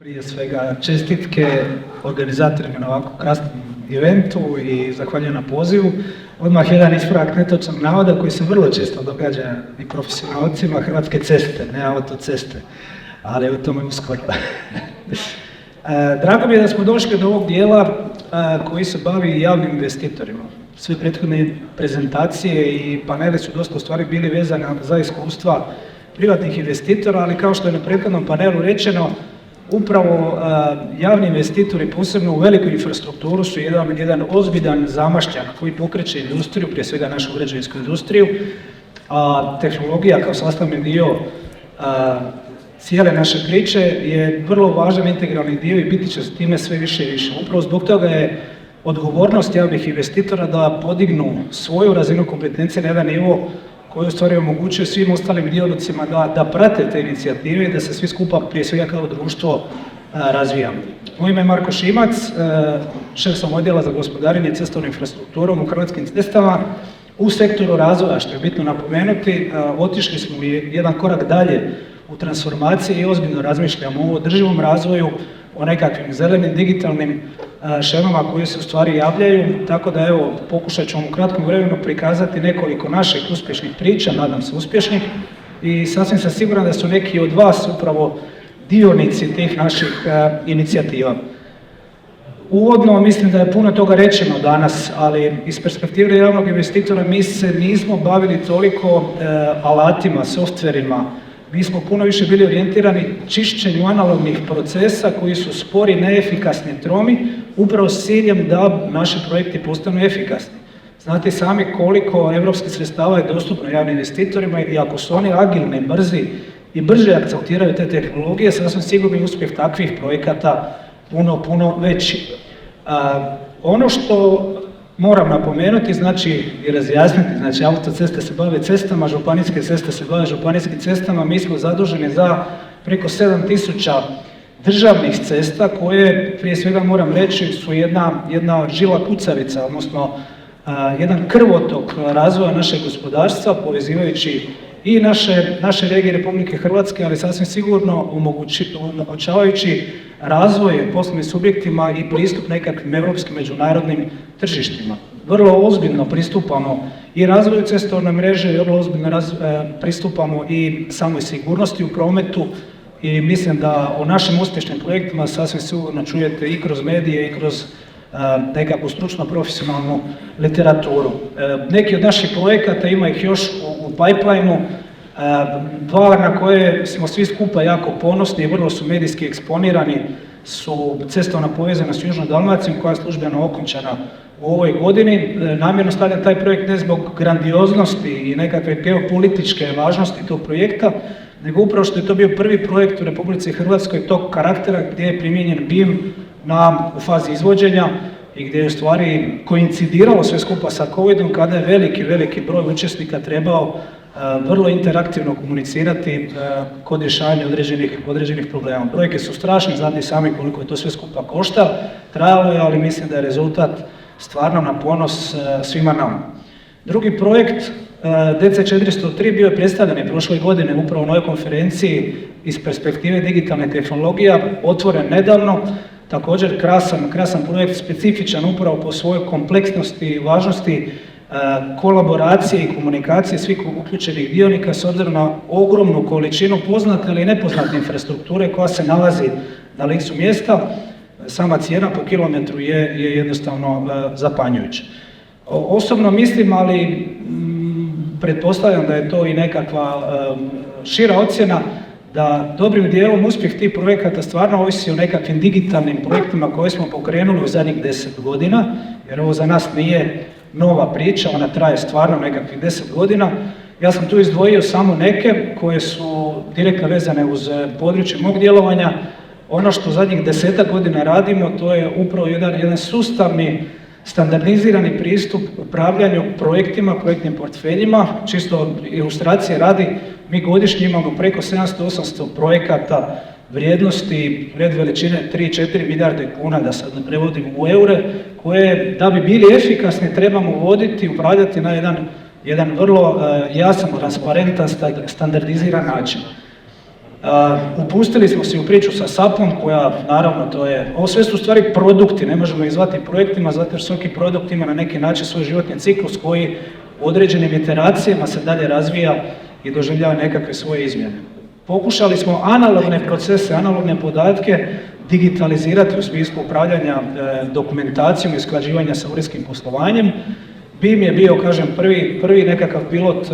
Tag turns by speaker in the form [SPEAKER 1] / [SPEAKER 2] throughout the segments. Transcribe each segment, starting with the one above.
[SPEAKER 1] Prije svega čestitke organizatorima na ovako krasnom eventu i zahvaljujem na pozivu. Odmah jedan ispravak netočnog navoda koji se vrlo često događa i profesionalcima: Hrvatske ceste, ne autoceste, ali o tome uskoro. Drago mi je da smo došli do ovog dijela koji se bavi javnim investitorima. Sve prethodne prezentacije i paneli su dosta u stvari bili vezani za iskustva privatnih investitora, ali kao što je na prethodnom panelu rečeno, upravo javni investitori, posebno u veliku infrastrukturu, su jedan ozbiljan zamašnjak koji pokreće industriju, prije svega našu građevinsku industriju, a tehnologija kao sastavni dio cijele naše priče je vrlo važan integralni dio i biti će s time sve više i više. Upravo zbog toga je odgovornost javnih investitora da podignu svoju razinu kompetencije na jedan nivo koji u stvari omogućuje svim ostalim dionicima da prate te inicijative i da se svi skupa, prije svega kao društvo, razvijamo. Moje ime je Marko Šimac, šef sam odjela za gospodarenje cestovnom infrastrukturom u Hrvatskim cestama. U sektoru razvoja, što je bitno napomenuti, otišli smo jedan korak dalje u transformaciji i ozbiljno razmišljamo o održivom razvoju, o nekakvim zelenim digitalnim šemama koje se u stvari javljaju, tako da evo pokušat ću vam u kratkom vremenu prikazati nekoliko naših uspješnih priča, nadam se uspješnih, i sasvim sam siguran da su neki od vas upravo dionici tih naših inicijativa. Uvodno mislim da je puno toga rečeno danas, ali iz perspektive javnog investitora mi se nismo bavili toliko alatima, softverima. Mi smo puno više bili orijentirani čišćenju analognih procesa koji su spori, neefikasni, tromi, upravo s ciljem da naši projekti postanu efikasni. Znate sami koliko evropskih sredstava je dostupno javnim investitorima i ako su oni agilni, brzi i brže akceptiraju te tehnologije, sasvim sigurno je uspjeh takvih projekata puno veći. Ono što moram napomenuti, znači i razjasniti, znači autoceste se bave cestama, županijske ceste se bave županijskim cestama, mi smo zaduženi za preko 7000 državnih cesta koje, prije svega moram reći, su jedna žila kucavica, odnosno jedan krvotok razvoja našeg gospodarstva, povezivajući i naše regije Republike Hrvatske, ali sasvim sigurno omogućavajući razvoj poslovnim subjektima i pristup nekakvim europskim međunarodnim tržištima. Vrlo ozbiljno pristupamo i razvoju cestovne mreže, vrlo ozbiljno pristupamo i samoj sigurnosti u prometu i mislim da o našim uspješnim projektima sasvim sigurno čujete i kroz medije i kroz nekakvu stručno profesionalnu literaturu. Neki od naših projekata, ima ih još u pipeline-u, dva na koje smo svi skupa jako ponosni i vrlo su medijski eksponirani, su cestovna povezanost s Južnom Dalmacijom koja je službeno okončana u ovoj godini. Namjerno stavljam taj projekt ne zbog grandioznosti i nekakve geopolitičke važnosti tog projekta, nego upravo što je to bio prvi projekt u Republici Hrvatskoj tog karaktera gdje je primijenjen BIM u fazi izvođenja i gdje je u stvari koincidiralo sve skupa sa COVID-om kada je veliki broj učesnika trebao vrlo interaktivno komunicirati kod rješavanja određenih problema. Brojke su strašne, znate sami koliko je to sve skupa košta, trajalo je, ali mislim da je rezultat stvarno na ponos svima nama. Drugi projekt, DC403, bio je predstavljen i prošle godine upravo na ovoj konferenciji iz perspektive digitalne tehnologija, otvoren nedavno. Također krasan projekt, specifičan upravo po svojoj kompleksnosti i važnosti kolaboracije i komunikacije svih uključenih dionika s obzirom na ogromnu količinu poznate ili nepoznate infrastrukture koja se nalazi na licu mjesta. Sama cijena po kilometru je jednostavno zapanjujuća. Osobno mislim, ali pretpostavljam da je to i nekakva šira ocjena, da dobrim dijelom uspjeh tih projekata stvarno ovisi o nekakvim digitalnim projektima koje smo pokrenuli u zadnjih 10 godina, jer ovo za nas nije nova priča, ona traje stvarno nekakvih 10 godina. Ja sam tu izdvojio samo neke koje su direktno vezane uz područje mog djelovanja. Ono što zadnjih 10 godina radimo, to je upravo jedan sustavni, standardizirani pristup upravljanju projektima, projektnim portfeljima. Čisto ilustracije radi, mi godišnje imamo preko 700-800 projekata vrijednosti, red veličine 3-4 milijarde kuna, da sad ne prevodim u eure, koje da bi bili efikasni trebamo voditi i upravljati na jedan vrlo jasan, transparentan, standardiziran način. Upustili smo se u priču sa SAP-om koja, naravno, ovo sve su u stvari produkti, ne možemo ih zvati projektima, zato jer svaki produkt ima na neki način svoj životni ciklus koji u određenim iteracijama se dalje razvija i doživljava nekakve svoje izmjene. Pokušali smo analogne procese, analogne podatke digitalizirati u smislu upravljanja dokumentacijom i usklađivanja sa uredskim poslovanjem. BIM je bio, kažem, prvi nekakav pilot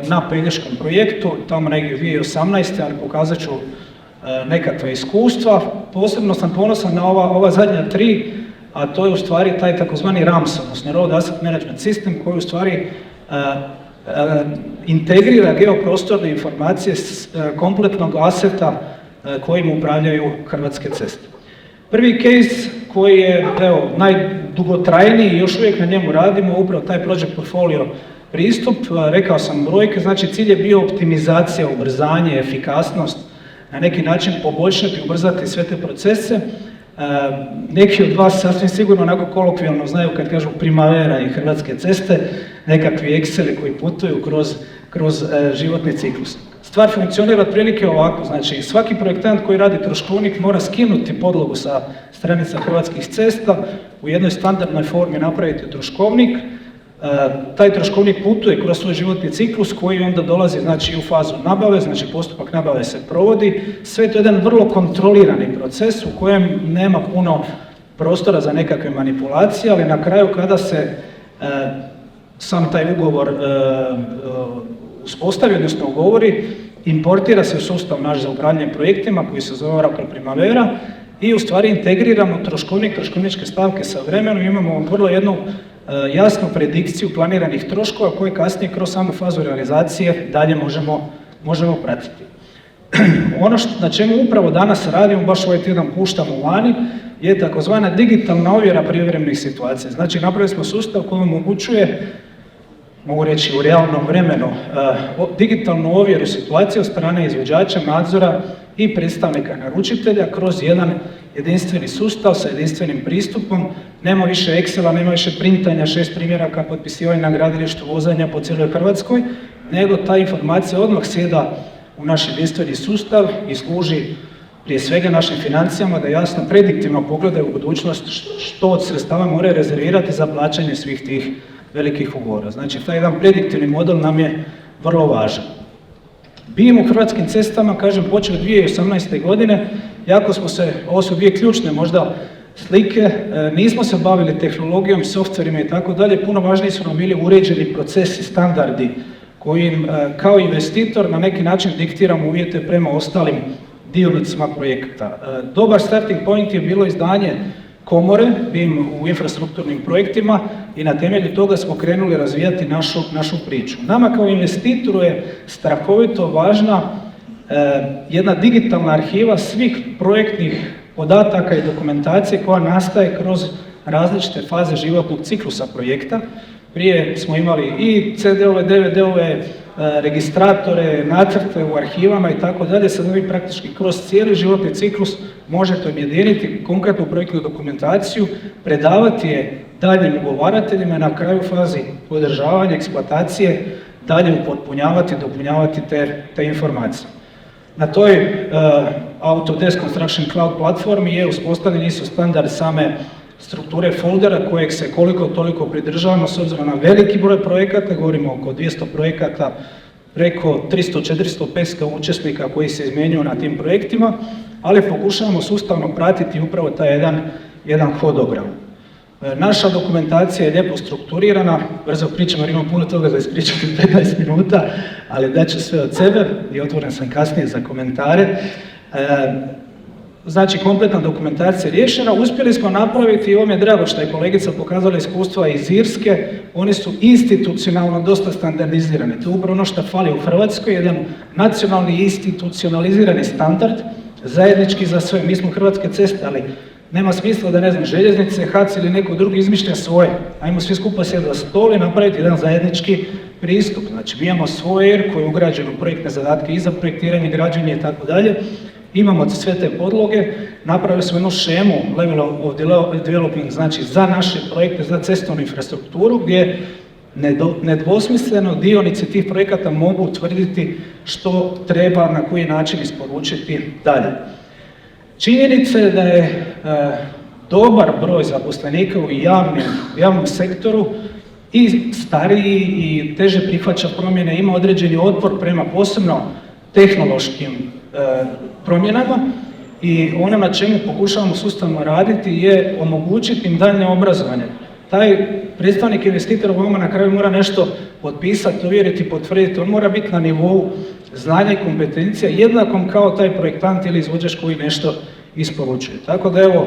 [SPEAKER 1] na Pelješkom projektu, tamo negdje 2018. ali pokazat ću nekakva iskustva. Posebno sam ponosan na ova zadnja 3, a to je u stvari taj takozvani RAMS, odnosno Road Asset Management System, koji u stvari integrira geoprostorne informacije s kompletnog aseta kojim upravljaju Hrvatske ceste. Prvi case koji je najdugotrajniji i još uvijek na njemu radimo, upravo taj Project Portfolio pristup, rekao sam brojke, znači cilj je bio optimizacija, ubrzanje, efikasnost, na neki način poboljšati, ubrzati sve te procese. Neki od vas sasvim sigurno onako kolokvijalno znaju kad kažu Primavera i Hrvatske ceste, nekakvi Exceli koji putuju kroz životni ciklus. Stvar funkcionira otprilike ovako, znači svaki projektant koji radi troškovnik mora skinuti podlogu sa stranica Hrvatskih cesta, u jednoj standardnoj formi napraviti troškovnik. Taj troškovnik putuje kroz svoj životni ciklus koji onda dolazi znači, u fazu nabave, znači postupak nabave se provodi. Sve to je jedan vrlo kontrolirani proces u kojem nema puno prostora za nekakve manipulacije, ali na kraju kada se sam taj ugovor uspostavi, odnosno ugovori, importira se u sustav naš za upravljanje projektima koji se zove Oracle Primavera i u stvari integriramo troškovnik, troškovničke stavke sa vremenom, imamo vrlo jednu jasnu predikciju planiranih troškova koje kasnije kroz samu fazu realizacije dalje možemo pratiti. Ono na čemu upravo danas radimo, baš ovaj tjedan puštamo vani, je takozvana digitalna ovjera privremenih situacija. Znači napravili smo sustav koji omogućuje, mogu reći u realnom vremenu, digitalnu ovjeru situacije od strane izvođača, nadzora i predstavnika naručitelja kroz jedan jedinstveni sustav sa jedinstvenim pristupom. Nema više Excela, nema više printanja 6 primjeraka, potpisivanja na gradilištu, vozanja po cijeloj Hrvatskoj, nego ta informacija odmah sjeda u naš jedinstveni sustav i služi prije svega našim financijama da jasno prediktivno pogledaju u budućnost što od sredstava moraju rezervirati za plaćanje svih tih velikih ugovora. Znači, taj jedan prediktivni model nam je vrlo važan. BIM u Hrvatskim cestama, kažem, počeo 2018. godine, jako smo se, ovo su dvije ključne možda slike, nismo se bavili tehnologijom, softverima i tako dalje, puno važniji su nam bili uređeni procesi, standardi kojim kao investitor na neki način diktiramo uvjete prema ostalim dionicima projekta. Dobar starting point je bilo izdanje komore BIM u infrastrukturnim projektima i na temelju toga smo krenuli razvijati našu priču. Nama kao investitoru je strahovito važna jedna digitalna arhiva svih projektnih podataka i dokumentacije koja nastaje kroz različite faze životnog ciklusa projekta. Prije smo imali i CD-ove, DVD-ove, registratore, nacrte u arhivama i tako dalje, sad vi praktički kroz cijeli životni ciklus možete objediniti konkretnu projektnu dokumentaciju, predavati je daljnjim ugovarateljima, na kraju fazi održavanja, eksploatacije, dalje upotpunjavati, dopunjavati te informacije. Na toj Autodesk Construction Cloud platformi je uspostavljen ISO standard same strukture foldera kojeg se koliko toliko pridržavamo s obzirom na veliki broj projekata, govorimo oko 200 projekata, preko 300, 400, 500 učesnika koji se izmjenjuju na tim projektima, ali pokušavamo sustavno pratiti upravo taj jedan hodogram. Naša dokumentacija je lijepo strukturirana, brzo pričam jer imam puno toga za ispričati 15 minuta, ali daću sve od sebe i otvoren sam kasnije za komentare. Znači, kompletna dokumentacija je riješena. Uspjeli smo napraviti, i ovo mi je drago što je kolegica pokazala iskustva iz Irske, oni su institucionalno dosta standardizirani. To je upravo ono što fali u Hrvatskoj, jedan nacionalni institucionalizirani standard, zajednički za sve. Mi smo Hrvatske ceste, ali nema smisla da, ne znam, željeznice, HAC ili neko drugi izmišlja svoje. Ajmo svi skupa sjeti za stol i napraviti jedan zajednički pristup. Znači, mi imamo svoj ER koji je ugrađen u projektne zadatke i za projektiranje, građenje i tako dalje. Imamo sve te podloge, napravili smo jednu šemu level of developing, znači za naše projekte, za cestovnu infrastrukturu, gdje nedvosmisleno dionici tih projekata mogu utvrditi što treba, na koji način isporučiti dalje. Činjenica je da je dobar broj zaposlenika u javnom sektoru i stariji i teže prihvaća promjene, ima određeni otpor prema posebno tehnološkim promjenama i ono na čemu pokušavamo sustavno raditi je omogućiti im daljnje obrazovanje. Taj predstavnik investitora vama na kraju mora nešto potpisati, uvjeriti, potvrditi, on mora biti na nivou znanja i kompetencija jednakom kao taj projektant ili izvođač koji nešto isporučuje. Tako da evo,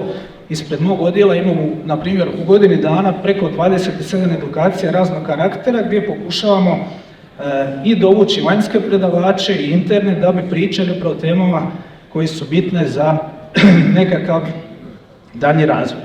[SPEAKER 1] ispred mog odjela imamo, na primjer, u godini dana preko 27 edukacija raznog karaktera gdje pokušavamo i dovući vanjske predavače i interne da bi pričali upravo o temama koje su bitne za nekakav daljnji razvoj.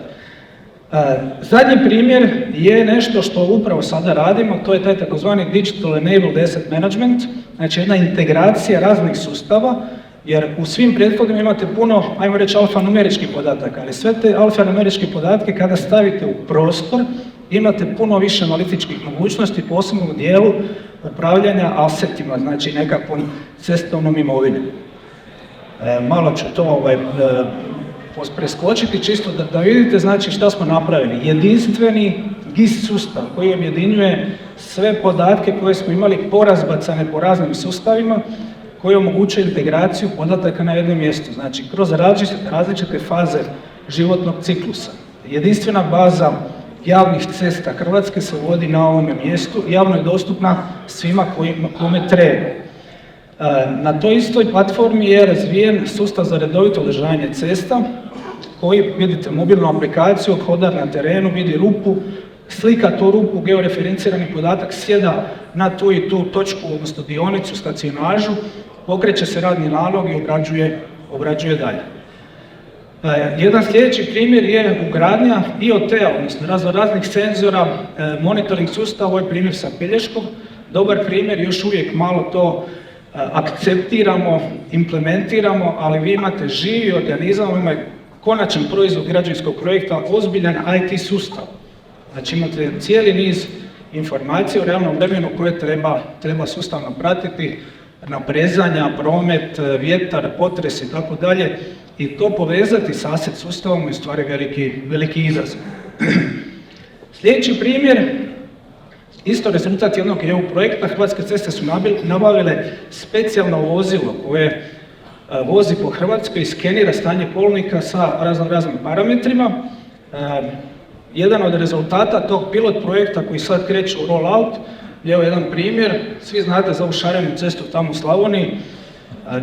[SPEAKER 1] Zadnji primjer je nešto što upravo sada radimo, to je taj takozvani Digital Enabled Asset Management, znači jedna integracija raznih sustava, jer u svim prethodnim imate puno, ajmo reći, alfanumeričkih podataka, ali sve te alfanumeričke podatke kada stavite u prostor, imate puno više analitičkih mogućnosti, posebno u dijelu upravljanja asetima, znači nekakvom cestovnom imovinom. Malo ću to preskočiti čisto da vidite znači šta smo napravili. Jedinstveni GIS sustav koji objedinjuje sve podatke koje smo imali porazbacane po raznim sustavima, koji omogućuje integraciju podataka na jednom mjestu, znači kroz različite faze životnog ciklusa. Jedinstvena baza javnih cesta Hrvatske se vodi na ovome mjestu, javno je dostupna svima kome treba. Na toj istoj platformi je razvijen sustav za redovito održavanje cesta, koji vidite mobilnu aplikaciju, hodar na terenu, vidi rupu, slika tu rupu, georeferencirani podatak sjeda na tu i tu točku, odnosno dionicu, stacionažu, pokreće se radni nalog i obrađuje dalje. Jedan sljedeći primjer je ugradnja IoT-a, odnosno raznih senzora, monitoring sustava, ovaj primjer sa Pelješkog. Dobar primjer, još uvijek malo to akceptiramo, implementiramo, ali vi imate živi organizam, ima konačan proizvod građevinskog projekta, ozbiljan IT sustav. Znači imate cijeli niz informacija u realnom vremenu koje treba sustavno pratiti, naprezanja, promet, vjetar, potres i tako dalje, i to povezati s asset sustavom je u stvari veliki izazov. Sljedeći primjer, isto rezultat jednog EU projekta, Hrvatske ceste su nabavile specijalno vozilo koje vozi po Hrvatskoj i skenira stanje kolnika sa raznim parametrima. Jedan od rezultata tog pilot projekta koji sad kreće u roll-out, evo jedan primjer, svi znate za ovu šarenu cestu tamo u Slavoniji,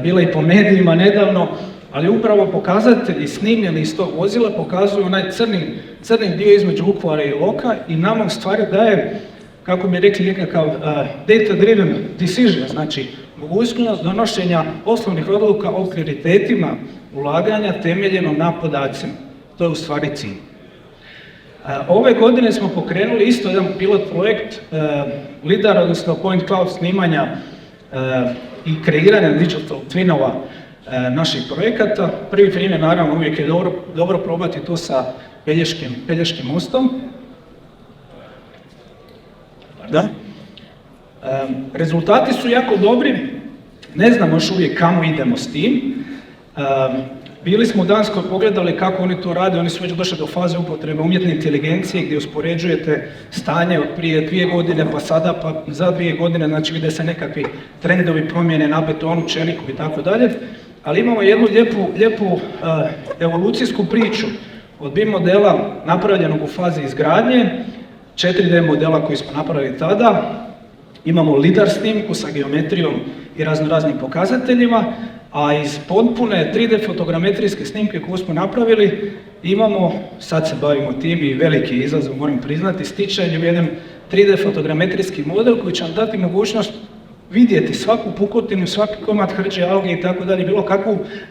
[SPEAKER 1] bila i po medijima nedavno, ali upravo pokazatelji snimljeni iz tog vozila pokazuju onaj crni dio između Vukovara i Iloka i nama u stvari daje, kako bi rekli, nekakav data-driven decision, znači mogućnost donošenja poslovnih odluka o prioritetima ulaganja temeljeno na podacima. To je u stvari cilj. Ove godine smo pokrenuli isto jedan pilot projekt LIDAR, odnosno point cloud snimanja i kreiranja digital twinova naših projekata. Prvi primjer, naravno, uvijek je dobro probati to sa Pelješkim mostom. Da. Rezultati su jako dobri, ne znamo još uvijek kamo idemo s tim. Bili smo u Danskoj, pogledali kako oni to rade, oni su već došli do faze upotrebe umjetne inteligencije gdje uspoređujete stanje od prije 2 godine pa sada, pa za 2 godine, znači vide se nekakvi trendovi promjene na betonu, čeliku i tako dalje. Ali imamo jednu lijepu evolucijsku priču od BIM modela napravljenog u fazi izgradnje, 4D modela koji smo napravili tada, imamo LIDAR snimku sa geometrijom i raznim pokazateljima, a iz potpune 3D fotogrametrijske snimke koju smo napravili imamo, sad se bavimo tim i veliki izazov, moram priznati, stičanjem jedan 3D fotogrametrijski model koji će nam dati mogućnost vidjeti svaku pukotinu, svaki komad hrđe, alge i tako dalje,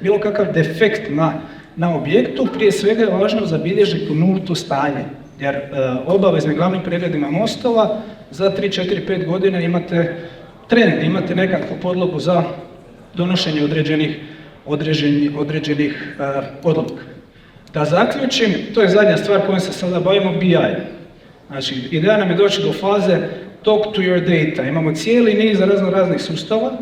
[SPEAKER 1] bilo kakav defekt na objektu. Prije svega je važno zabilježiti nulto stanje, jer obaveznim glavnim pregledima mostova za 3, 4, 5 godina imate trend, imate nekakvu podlogu za donošenje određenih odluka. Da zaključim, to je zadnja stvar kojom se sada bavimo, BI. Znači, ideja nam je doći do faze talk to your data. Imamo cijeli niz raznih sustava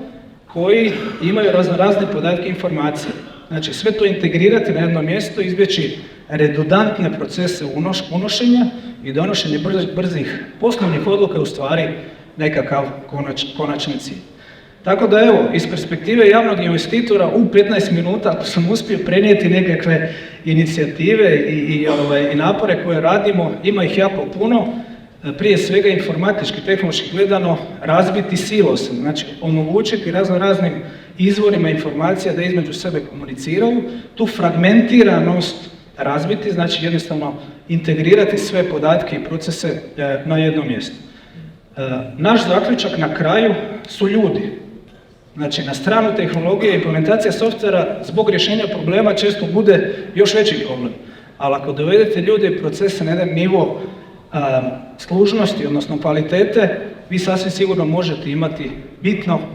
[SPEAKER 1] koji imaju razne podatke i informacije. Znači sve to integrirati na jedno mjesto, izbjeći redundantne procese unošenja i donošenje brzih poslovnih odluka je u stvari nekakav konačni cilj. Tako da evo, iz perspektive javnog investitora u 15 minuta, ako sam uspio prenijeti nekakve inicijative i napore koje radimo, ima ih jako puno, prije svega informatički, tehnološki gledano, razbiti silos, znači omogućiti raznim izvorima informacija da između sebe komuniciraju, tu fragmentiranost razbiti, znači jednostavno integrirati sve podatke i procese na jedno mjesto. Naš zaključak na kraju su ljudi. Znači, na stranu tehnologije i implementacija softvera zbog rješenja problema često bude još veći problem. Ali ako dovedete ljude i procese na jedan nivo služnosti, odnosno kvalitete, vi sasvim sigurno možete imati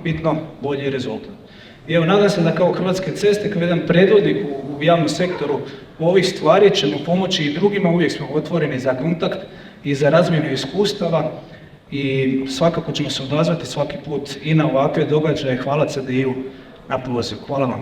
[SPEAKER 1] bitno bolji rezultat. I evo, nadam se da kao Hrvatske ceste, kao jedan predvodnik u javnom sektoru ovih stvari ćemo pomoći i drugima, uvijek smo otvoreni za kontakt i za razmjenu iskustava i svakako ćemo se odazvati svaki put i na ovakve događaje. Hvala CDI-u na pozivu. Hvala vam.